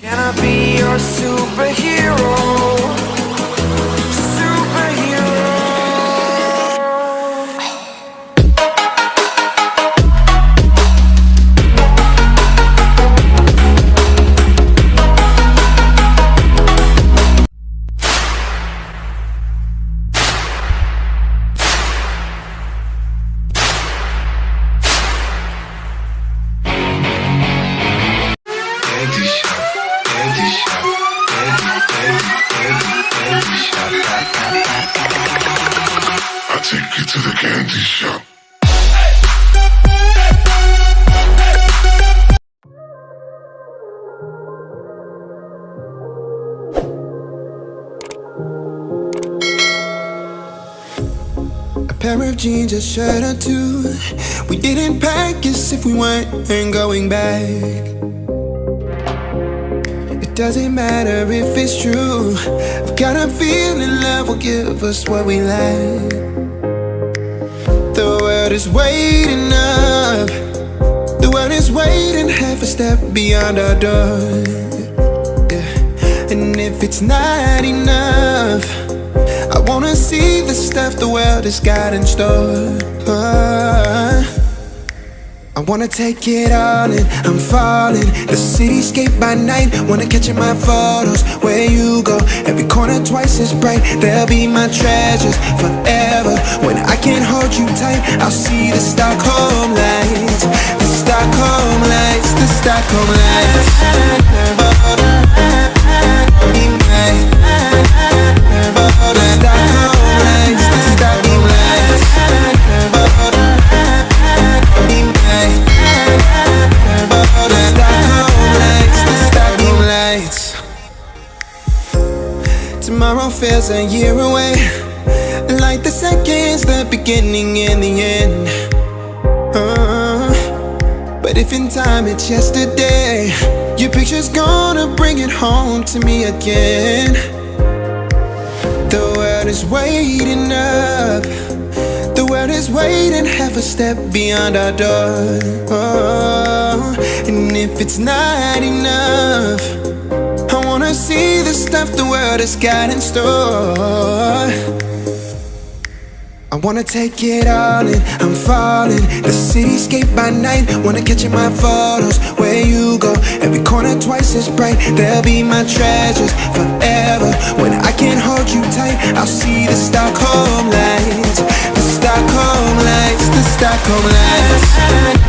Can I be your superhero? Superhero. Candyshop, Candyshop, Candyshop. I take you to the candy shop. A pair of jeans, a shirt or two. We didn't pack as if we weren't going back. It doesn't matter if it's true. I've got a feeling love will give us what we lack. The world is waiting up. The world is waiting half a step beyond our door. Yeah. And if it's not enough, I wanna see the stuff the world has got in store. I wanna take it all in, I'm falling. The cityscape by night, wanna catch in my photos. Where you go, every corner twice as bright. They'll be my treasures forever. When I can't hold you tight, I'll see the Stockholm lights. The Stockholm lights, the Stockholm lights. Tomorrow feels a year away, like the seconds, the beginning and the end. But if in time it's yesterday, your picture's gonna bring it home to me again. The world is waiting up. The world is waiting half a step beyond our door. And if it's not enough, I wanna see the stuff the world has got in store. I wanna take it all in, I'm falling. The cityscape by night, wanna catch in my photos. Where you go, every corner twice as bright. They'll be my treasures forever. When I can't hold you tight, I'll see the Stockholm lights. The Stockholm lights, the Stockholm lights.